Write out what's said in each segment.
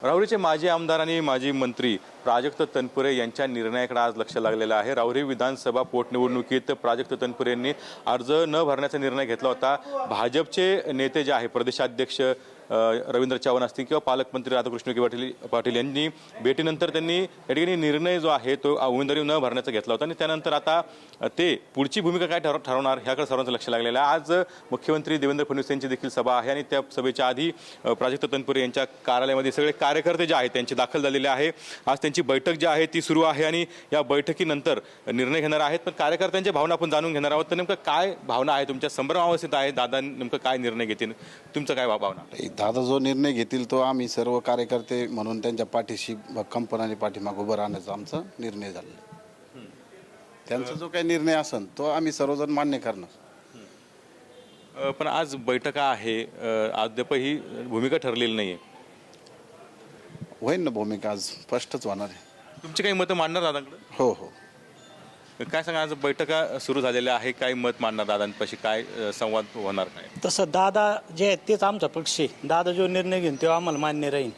राहुरीचे माजी आमदार आणि माजी मंत्री प्राजक्त तनपुरे यांच्या निर्णयाकडे आज लक्ष लागलेलं आहे। राहुरी विधानसभा पोटनिवडणुकीत प्राजक्त तनपुरे यांनी अर्ज न भरण्याचा निर्णय घेतला होता। भाजपचे नेते जे आहे प्रदेशाध्यक्ष रवींद्र चव्हाण असतील किंवा पालकमंत्री राधाकृष्ण पाटील यांनी भेटीनंतर त्यांनी या ठिकाणी निर्णय जो आहे तो उमेदवारी न भरण्याचा घेतला होता आणि त्यानंतर आता ते पुढची भूमिका काय ठरवणार ह्याकडे सर्वांचं लक्ष लागलेलं आहे। आज मुख्यमंत्री देवेंद्र फडणवीस यांची देखील सभा आहे आणि त्या सभेच्या आधी प्राजक्त तनपुरे यांच्या कार्यालयामध्ये सगळे कार्यकर्ते जे आहेत त्यांचे दाखल झालेले आहे। आज त्यांची बैठक जी आहे ती सुरू आहे आणि या बैठकीनंतर निर्णय घेणार आहेत। पण कार्यकर्त्यांच्या भावना आपण जाणून घेणार आहोत। तर नेमकं काय भावना आहे तुमच्या संभ्रमावस्थेत आहे? दादा नेमकं काय निर्णय घेतील? तुमचं काय भावना? दादा जो निर्णय घेतील तो आम्ही सर्व कार्यकर्ते म्हणून त्यांच्या पाठीशी भक्कमपणे आणि पाठीमागे उभं राहण्याचा आमचा निर्णय झाला। त्यांचा जो काही निर्णय असेल तो आम्ही सर्वजण मान्य करणार। पण आज बैठक आहे, अद्याप ही भूमिका ठरलेली नाहीये। होईल ना भूमिका आज स्पष्टच होणार आहे। तुमची काही मतं मांडणार दादांकडे? हो हो। काय सांगा, आज बैठका सुरू झालेल्या आहे, काय मत मांडणार दादांपाशी, काय संवाद होणार काय? तसं दादा जे आहेत तेच आमचा पक्ष आहे। दादा जो निर्णय घेऊन तेव्हा आम्हाला मान्य राहील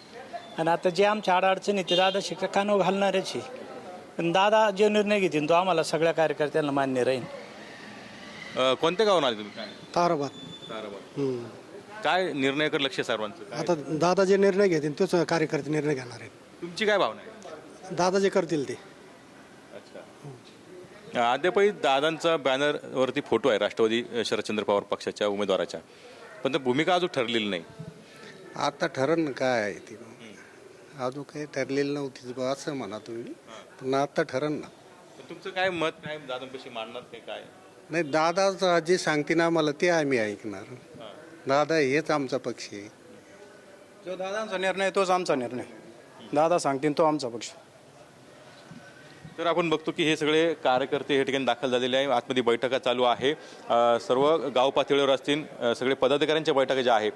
आणि आता जे आमच्या अडचणी ते दादा शिका कानावर घालणारच आहे। पण दादा जो निर्णय घेतील तो आम्हाला सगळ्या कार्यकर्त्यांना मान्य राहील। कोणत्या गावावर आले तुम्ही? काय ताराबाद काय निर्णयाकडे लक्ष सर्वांचं काय? आता दादा जे निर्णय घेतील तोच कार्यकर्ते निर्णय घेणार आहेत। तुमची काय भावना आहे? दादा जे करतील ते। अच्छा, अद्यापही दादांचा बॅनरवरती फोटो आहे राष्ट्रवादी शरदचंद्र पवार पक्षाच्या उमेदवाराच्या, पण भूमिका अजून ठरलेली नाही। आता ठरण काय आहे ती अजून काही ठरलेलं नव्हतीच बा असं म्हणा तुम्ही, पण आता ठरण ना। तुमचं काय मत काय दादांपाशी मांडणार ते काय? नाही, दादा जे सांगते ना आम्हाला ते आम्ही ऐकणार। दादा हेच आमचा पक्ष आहे। जो दादांचा निर्णय तोच आमचा निर्णय। दादा सांगतील तो आमचा पक्ष। तर आपण बघतो की हे सगळे कार्यकर्ते हे ठिकाणी दाखल झालेले आहे। आतमध्ये बैठका चालू आहे, सर्व गाव पातळीवर असतील सगळे पदाधिकाऱ्यांच्या बैठका ज्या आहे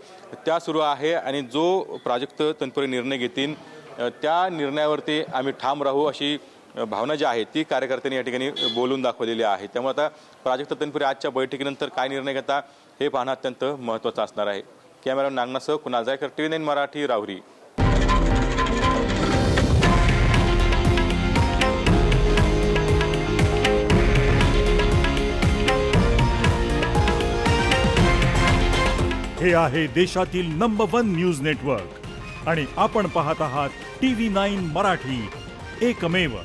त्या सुरू आहे आणि जो प्राजक्त तनपुरे निर्णय घेतील त्या निर्णयावरती आम्ही ठाम राहू अशी भावना जी आहे ती कार्यकर्त्यांनी या ठिकाणी बोलून दाखवलेली आहे। त्यामुळे आता प्राजक्त तनपुरे आजच्या बैठकीनंतर काय निर्णय घेता हे पाहणं अत्यंत महत्त्वाचं असणार आहे। कॅमेरा नागनासह कुणाल जायकर, TV9 मराठी, राहुरी। हे आहे देशातील नंबर 1 न्यूज नेटवर्क आणि आपण पाहत आहात TV9 मराठी, एकमेव।